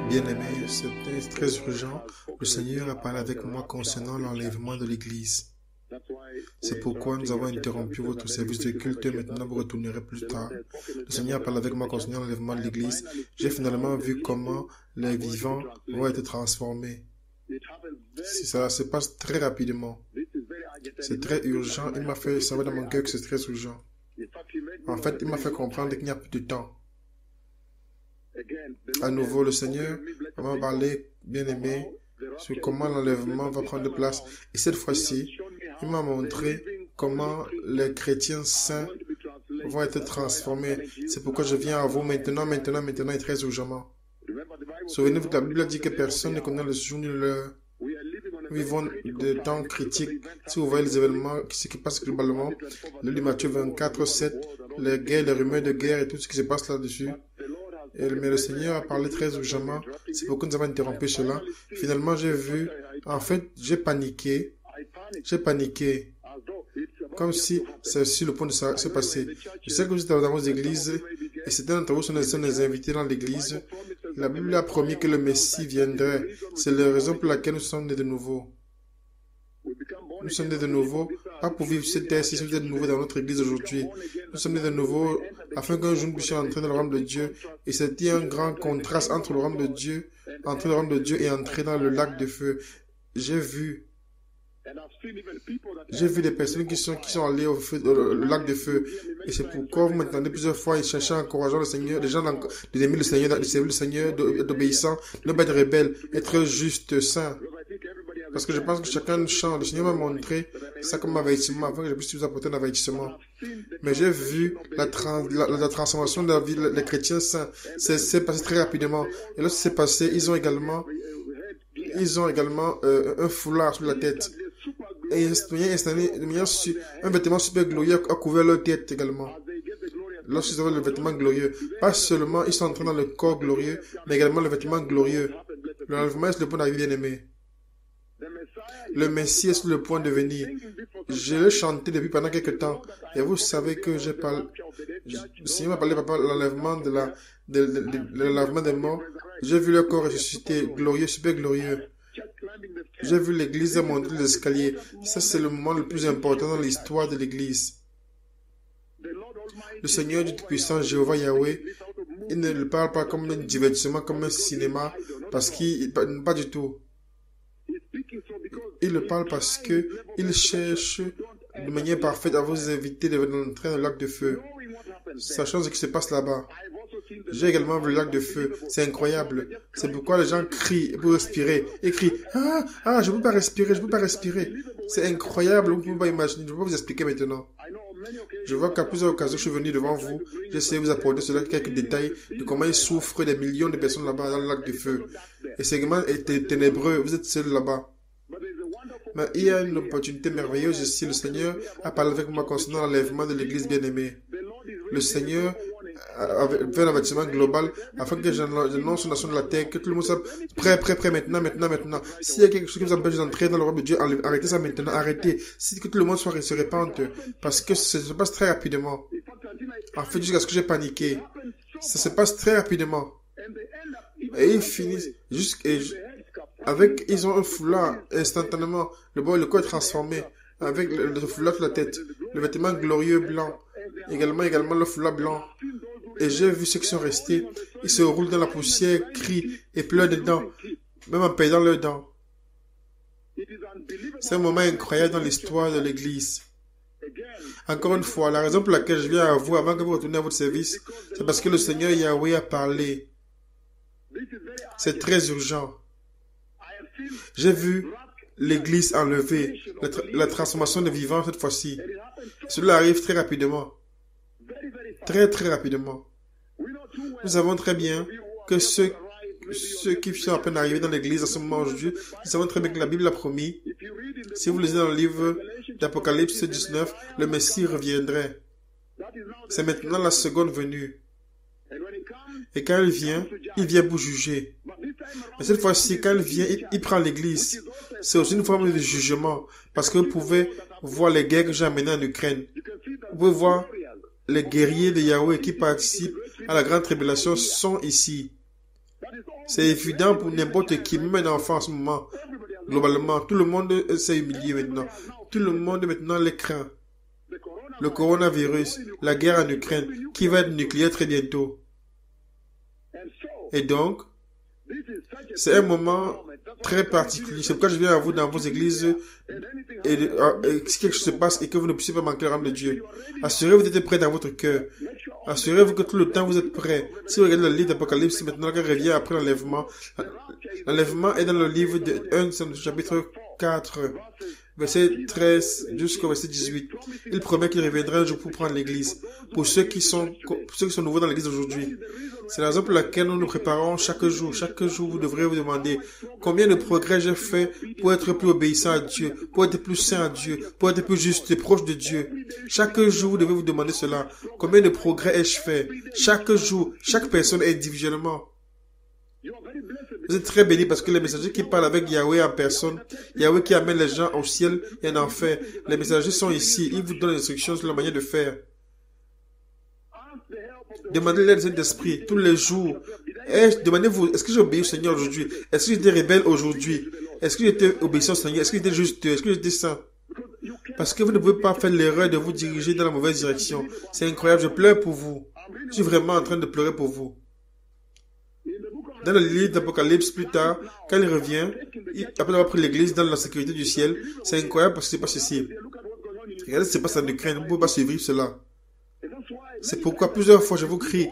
Bien-aimé, c'était très urgent. Le Seigneur a parlé avec moi concernant l'enlèvement de l'Église. C'est pourquoi nous avons interrompu votre service de culte. Maintenant, vous retournerez plus tard. Le Seigneur a parlé avec moi concernant l'enlèvement de l'Église. J'ai finalement vu comment les vivants vont être transformés. Ça se passe très rapidement. C'est très urgent. Il m'a fait savoir dans mon cœur que c'est très urgent. En fait, il m'a fait comprendre qu'il n'y a plus de temps. À nouveau, le Seigneur m'a parlé, bien-aimé, sur comment l'enlèvement va prendre place. Et cette fois-ci, il m'a montré comment les chrétiens saints vont être transformés. C'est pourquoi je viens à vous maintenant et très urgemment. Souvenez-vous que la Bible dit que personne ne connaît le jour ni l'heure. Nous vivons des temps critiques. Si vous voyez les événements, ce qui passe globalement, le livre de Matthieu 24, 7, les guerres, les rumeurs de guerre et tout ce qui se passe là-dessus. Mais le Seigneur a parlé très urgemment. C'est pourquoi nous avons interrompu cela. Finalement, j'ai vu, en fait, j'ai paniqué. Comme si c'est sur le point de se passer. Je sais que vous êtes dans vos églises et certains d'entre vous sont les invités dans l'église. La Bible a promis que le Messie viendrait. C'est la raison pour laquelle nous sommes nés de nouveau. Nous sommes nés de nouveau, pas pour vivre cette terre, si vous êtes de nouveau dans notre église aujourd'hui. Nous sommes nés de nouveau afin qu'un jour nous puissions entrer dans le royaume de Dieu. Et c'était un grand contraste entre le royaume de Dieu, entrer dans le royaume de Dieu et entrer dans le lac de feu. J'ai vu des personnes qui sont allées au lac de feu. Et c'est pourquoi vous m'entendez plusieurs fois et chercher encourageant le Seigneur, les gens d'aimer le Seigneur, de servir le Seigneur, d'obéissant, ne pas être rebelle, être juste, saint. Parce que je pense que chacun change. Le Seigneur m'a montré ça comme avertissement afin que je puisse vous apporter un avertissement. Mais j'ai vu la transformation de la vie des chrétiens saints. C'est passé très rapidement. Et lorsque c'est passé, ils ont également un foulard sur la tête. Et un vêtement super glorieux a couvert leur tête également. Lorsqu'ils avaient le vêtement glorieux, pas seulement ils sont entrés dans le corps glorieux, mais également le vêtement glorieux. L'enlèvement est sur le point d'arriver, bien aimé. Le Messie est sur le point de venir. Je l'ai chanté depuis pendant quelques temps. Et vous savez que j'ai parlé. Le Seigneur m'a parlé de l'enlèvement l'enlèvement des morts. J'ai vu le corps ressuscité, glorieux, super glorieux. J'ai vu l'église monter les escaliers. Ça, c'est le moment le plus important dans l'histoire de l'église. Le Seigneur du Tout-Puissant, Jéhovah Yahweh, il ne le parle pas comme un divertissement, comme un cinéma, parce qu'il, pas du tout. Il le parle parce que il cherche de manière parfaite à vous éviter d'entrer dans le lac de feu. Sachant ce qui se passe là-bas. J'ai également vu le lac de feu. C'est incroyable. C'est pourquoi les gens crient pour respirer. Ils crient, je ne peux pas respirer. C'est incroyable. Vous ne pouvez pas imaginer. Je ne peux pas vous expliquer maintenant. Je vois qu'à plusieurs occasions, je suis venu devant vous. J'essaie de vous apporter cela, quelques détails de comment ils souffrent des millions de personnes là-bas dans le lac de feu. Et c'est vraiment ténébreux. Vous êtes seuls là-bas. Mais il y a une opportunité merveilleuse ici. Le Seigneur a parlé avec moi concernant l'enlèvement de l'église bien-aimée. Le Seigneur a fait un avertissement global afin que j'annonce aux nations de la terre que tout le monde soit prêt, maintenant. S'il y a quelque chose qui vous empêche d'entrer dans le royaume de Dieu, arrêtez ça maintenant, arrêtez. Si que tout le monde se répande, parce que ça se passe très rapidement. En fait, jusqu'à ce que j'ai paniqué. Ça se passe très rapidement. Et ils finissent ils ont un foulard instantanément. Le corps est transformé avec le foulard sur la tête, le vêtement glorieux blanc, également le foulard blanc. Et j'ai vu ceux qui sont restés. Ils se roulent dans la poussière, crient et pleurent dedans, même en perdant leurs dents. C'est un moment incroyable dans l'histoire de l'Église. Encore une fois, la raison pour laquelle je viens à vous avant que vous retourniez à votre service, c'est parce que le Seigneur Yahweh a parlé. C'est très urgent. J'ai vu l'Église enlevée, la transformation des vivants cette fois-ci. Cela arrive très rapidement. Très rapidement. Nous savons très bien que ceux qui sont à peine arrivés dans l'église à ce moment aujourd'hui, nous savons très bien que la Bible a promis. Si vous lisez dans le livre d'Apocalypse 19, le Messie reviendrait. C'est maintenant la seconde venue. Et quand il vient pour juger. Mais cette fois-ci, quand il vient, il prend l'église. C'est aussi une forme de jugement. Parce que vous pouvez voir les guerres que j'ai amenées en Ukraine. Vous pouvez voir les guerriers de Yahweh qui participent à la grande tribulation sont ici. C'est évident pour n'importe qui, même un enfant en ce moment. Globalement, tout le monde s'est humilié maintenant. Tout le monde maintenant les craint. Le coronavirus, la guerre en Ukraine, qui va être nucléaire très bientôt. Et donc, c'est un moment très particulier. C'est pourquoi je viens à vous dans vos églises et si quelque chose se passe et que vous ne puissiez pas manquer le rame de Dieu. Assurez-vous d'être prêt dans votre cœur. Assurez-vous que tout le temps vous êtes prêt. Si vous regardez le livre d'Apocalypse, maintenant qu'il revient après l'enlèvement. L'enlèvement est dans le livre de 1, chapitre 4, verset 13 jusqu'au verset 18. Il promet qu'il reviendra un jour pour prendre l'église. Pour ceux qui sont nouveaux dans l'église aujourd'hui. C'est la raison pour laquelle nous nous préparons chaque jour. Chaque jour, vous devrez vous demander combien de progrès j'ai fait pour être plus obéissant à Dieu, pour être plus saint à Dieu, pour être plus juste et proche de Dieu. Chaque jour, vous devez vous demander cela. Combien de progrès ai-je fait? Chaque jour, chaque personne individuellement. Vous êtes très bénis parce que les messagers qui parlent avec Yahweh en personne, Yahweh qui amène les gens au ciel et en enfer, les messagers sont ici. Ils vous donnent des instructions sur la manière de faire. Demandez l'aide du Saint-Esprit tous les jours. Demandez-vous, est-ce que j'ai obéi au Seigneur aujourd'hui? Est-ce que j'étais rebelle aujourd'hui? Est-ce que j'étais obéissant au Seigneur? Est-ce que j'étais juste? Est-ce que j'étais saint? Parce que vous ne pouvez pas faire l'erreur de vous diriger dans la mauvaise direction. C'est incroyable, je pleure pour vous. Je suis vraiment en train de pleurer pour vous. Dans le livre d'Apocalypse, plus tard, quand il revient, après avoir pris l'église dans la sécurité du ciel, c'est incroyable parce que c'est pas ceci. Regardez ce qui se passe en Ukraine, vous ne pouvez pas suivre cela. C'est pourquoi plusieurs fois je vous crie,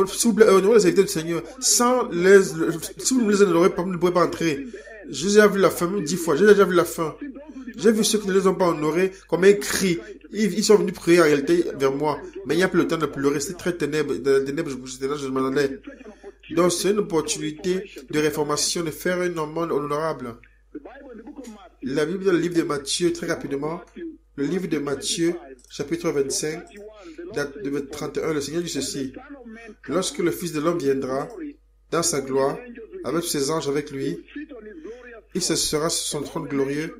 s'il vous plaît, honorez les serviteurs du Seigneur. Si vous ne les honorez pas, vous ne pourrez pas entrer. J'ai déjà vu la fin, même 10 fois, j'ai déjà vu la fin. J'ai vu ceux qui ne les ont pas honorés, comme ils crient. Ils sont venus prier en réalité vers moi. Mais il n'y a plus le temps de pleurer, c'est très ténèbres. Dans les ténèbres, j'étais là, je m'en allais. Donc c'est une opportunité de réformation, de faire un monde honorable. La Bible dans le livre de Matthieu, très rapidement, le livre de Matthieu, chapitre 25, date de 31, le Seigneur dit ceci. Lorsque le Fils de l'homme viendra dans sa gloire, avec ses anges avec lui, il s'assera sur son trône glorieux,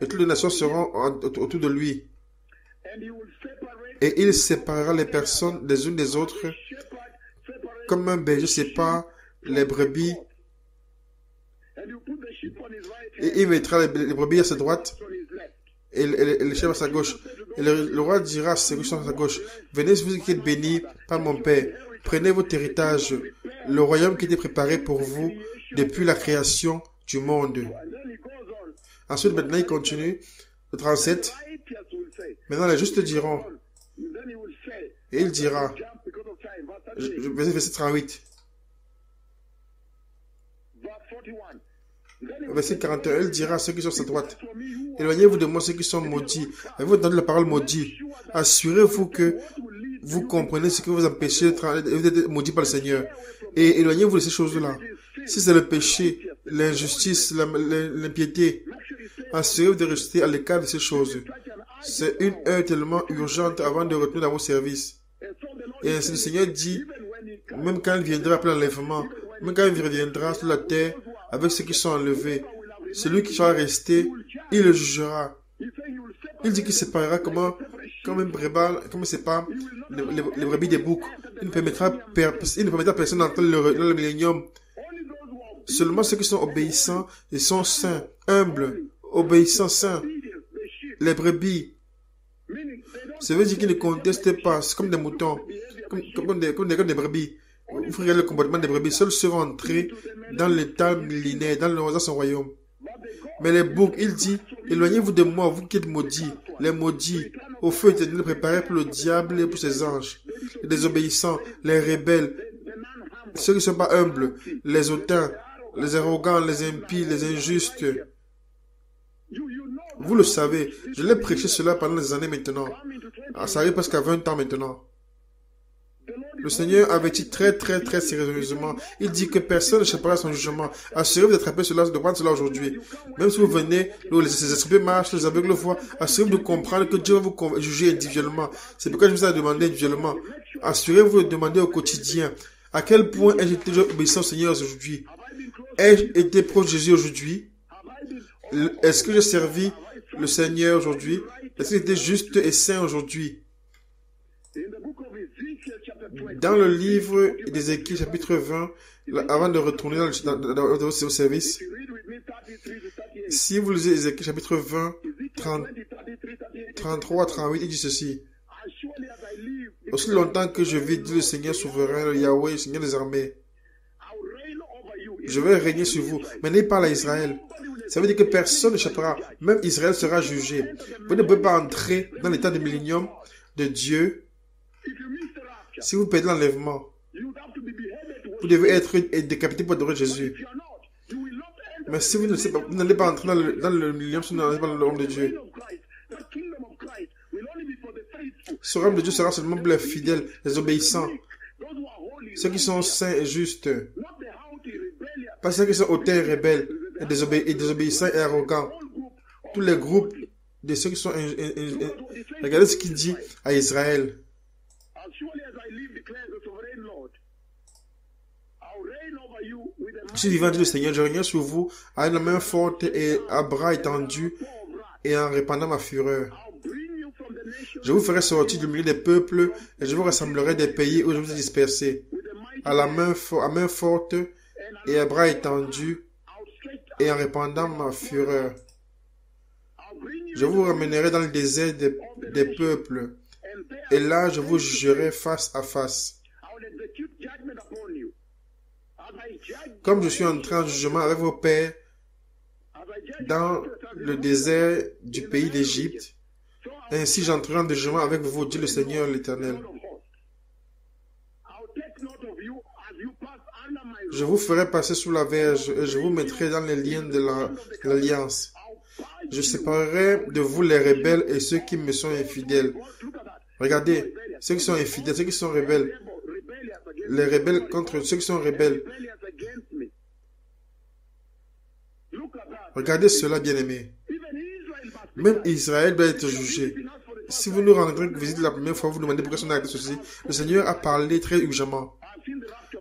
et toutes les nations seront autour de lui. Et il séparera les personnes des unes des autres, comme un berger sépare les brebis, et il mettra les brebis à sa droite et les chèvres à sa gauche. Et le roi dira à ceux qui sont à sa gauche, venez vous qui êtes bénis par mon Père, prenez votre héritage, le royaume qui était préparé pour vous depuis la création du monde. Ensuite, maintenant, il continue, le 37. Maintenant, les justes diront, et il dira, verset 38. Verset 41, il dira à ceux qui sont à sa droite, éloignez-vous de moi ceux qui sont maudits. Avez-vous entendu la parole maudit? Assurez-vous que vous comprenez ce que vous empêchez d'être maudit par le Seigneur. Et éloignez-vous de ces choses-là. Si c'est le péché, l'injustice, l'impiété, assurez-vous de rester à l'écart de ces choses. C'est une heure tellement urgente avant de retourner dans vos services. Et ainsi le Seigneur dit, même quand il viendra après l'enlèvement, même quand il reviendra sur la terre avec ceux qui sont enlevés, celui qui sera resté, il le jugera. Il dit qu'il séparera comme un brebis, comme il sépare les brebis des boucs. Il ne permettra personne d'entrer le millénium. Seulement ceux qui sont obéissants et sont saints, humbles, obéissants, saints, les brebis. Ça veut dire qu'ils ne contestent pas, c'est comme des moutons, comme des brebis. Vous regardez le comportement des brebis, seuls seront entrés dans l'état millénaire, dans son royaume. Mais les boucs, il dit, éloignez-vous de moi, vous qui êtes maudits, les maudits, au feu éternel préparé pour le diable et pour ses anges, les désobéissants, les rebelles, ceux qui ne sont pas humbles, les hautains, les arrogants, les impies, les injustes. Vous le savez, je l'ai prêché cela pendant des années maintenant. Ça arrive presque à 20 ans maintenant. Le Seigneur avertit très sérieusement. Il dit que personne ne échappera à son jugement. Assurez-vous d'attraper cela, de prendre cela aujourd'hui. Même si vous venez, les esprits marchent, les aveugles voient, assurez-vous de comprendre que Dieu va vous juger individuellement. C'est pourquoi je vous ai demandé individuellement. Assurez-vous de demander au quotidien à quel point ai-je été obéissant au Seigneur aujourd'hui. Ai-je été proche de Jésus aujourd'hui? Est-ce que j'ai servi le Seigneur aujourd'hui? Est-ce que j'étais juste et saint aujourd'hui? Dans le livre d'Ézéchiel, chapitre 20, avant de retourner au service, si vous lisez Ézéchiel, chapitre 20, 33 à 38, il dit ceci. Aussi longtemps que je vis, dit le Seigneur souverain, le Yahweh, le Seigneur des armées, je vais régner sur vous. Maintenant, il parle à Israël. Ça veut dire que personne n'échappera. Même Israël sera jugé. Vous ne pouvez pas entrer dans l'état de millénium de Dieu si vous perdez l'enlèvement. Vous devez être décapité pour adorer Jésus. Mais si vous n'allez pas entrer dans le millénium, si vous n'allez pas dans le royaume de Dieu, ce royaume de Dieu sera seulement pour les fidèles, les obéissants, ceux qui sont saints et justes. Pas ceux qui sont hautains et rebelles, et désobéissants et arrogants. Tous les groupes de ceux qui sont... Regardez ce qu'il dit à Israël. Je suis vivant, dit le Seigneur, je règne sur vous avec la main forte et à bras étendus et en répandant ma fureur. Je vous ferai sortir du milieu des peuples et je vous rassemblerai des pays où je vous ai dispersés. À main forte et à bras étendus et en répandant ma fureur. Je vous ramènerai dans le désert des peuples et là je vous jugerai face à face. Comme je suis entré en jugement avec vos pères dans le désert du pays d'Égypte, ainsi j'entrerai en jugement avec vous, dit le Seigneur l'Éternel. Je vous ferai passer sous la verge et je vous mettrai dans les liens de l'alliance. Je séparerai de vous les rebelles et ceux qui me sont infidèles. Regardez, ceux qui sont infidèles, ceux qui sont rebelles. Les rebelles contre ceux qui sont rebelles. Regardez cela, bien-aimés. Même Israël doit être jugé. Si vous nous rendrez visite la première fois, vous demandez pourquoi on a arrêté ceci. Le Seigneur a parlé très urgemment.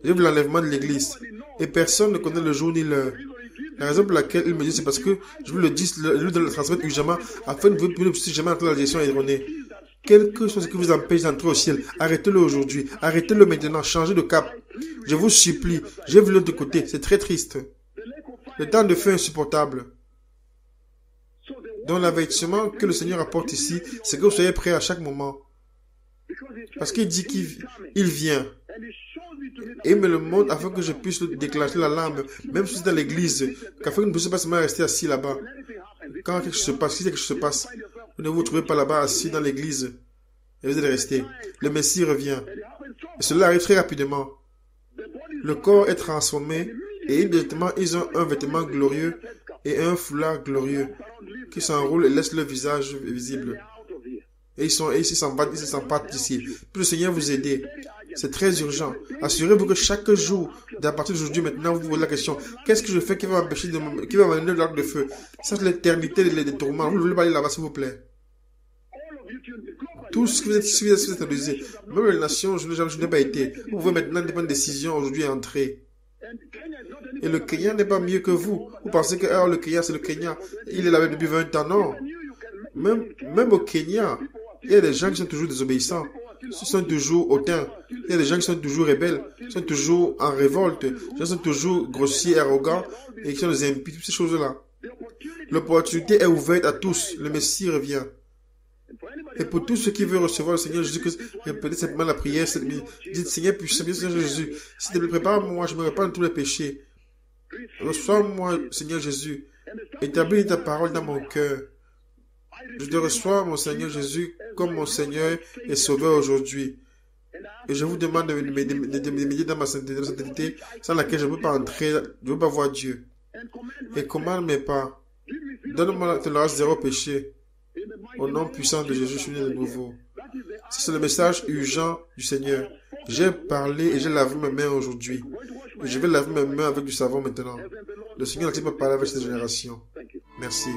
J'ai vu l'enlèvement de l'église. Et personne ne connaît le jour ni l'heure. La raison pour laquelle il me dit, c'est parce que je vous le dis, je vous le transmettre urgemment, afin de vous ne puissiez jamais entrer dans la direction erronée. Quelque chose qui vous empêche d'entrer au ciel, arrêtez-le aujourd'hui. Arrêtez-le maintenant. Changez de cap. Je vous supplie. J'ai vu l'autre côté. C'est très triste. Le temps de feu est insupportable. Donc l'avertissement que le Seigneur apporte ici, c'est que vous soyez prêts à chaque moment. Parce qu'il dit qu'il vient. Et il me le montre afin que je puisse déclencher l'alarme, même si c'est dans l'église, afin que vous ne puissiez pas seulement rester assis là-bas. Quand quelque chose se passe, si quelque chose se passe, vous ne vous trouvez pas là-bas assis dans l'église et vous allez rester. Le Messie revient. Et cela arrive très rapidement. Le corps est transformé et immédiatement ils ont un vêtement glorieux et un foulard glorieux qui s'enroulent et laissent le visage visible. Et ils s'en partent d'ici. Puis le Seigneur vous aider. C'est très urgent. Assurez-vous que chaque jour, à partir d'aujourd'hui, maintenant, vous vous posez la question, qu'est-ce que je fais qui va m'empêcher qui va m'amener de l'arc de feu? Ça, c'est l'éternité des tourments. Vous voulez pas aller là-bas, s'il vous plaît. Tout ce que vous êtes autorisé. Même les nations, je n'ai pas été. Vous pouvez maintenant prendre une décision aujourd'hui et entrer. Et le Kenya n'est pas mieux que vous. Vous pensez que le Kenya, c'est le Kenya. Il est là depuis 20 ans. Non. Même au Kenya, il y a des gens qui sont toujours désobéissants. Ils sont toujours hautains. Il y a des gens qui sont toujours rebelles, qui sont toujours en révolte, qui sont toujours grossiers, arrogants et qui sont des impies, toutes ces choses-là. L'opportunité est ouverte à tous. Le Messie revient. Et pour tous ceux qui veulent recevoir le Seigneur Jésus, répétez simplement la prière. Dites, Seigneur puissant, Seigneur Jésus, s'il te plaît, prépare-moi, je me répands de tous les péchés. Reçois-moi, Seigneur Jésus. Établis ta parole dans mon cœur. Je te reçois, mon Seigneur Jésus, comme mon Seigneur et Sauveur aujourd'hui. Et je vous demande de m'aider dans ma sainteté, sans laquelle je ne peux pas entrer, je ne peux pas voir Dieu. Et commande mes pas. Donne-moi la grâce zéro péché. Au nom puissant de Jésus, je suis né de nouveau. C'est le message urgent du Seigneur. J'ai parlé et j'ai lavé mes mains aujourd'hui. Et je vais laver mes mains avec du savon maintenant. Le Seigneur n'a-t-il pas parlé avec cette génération? Merci.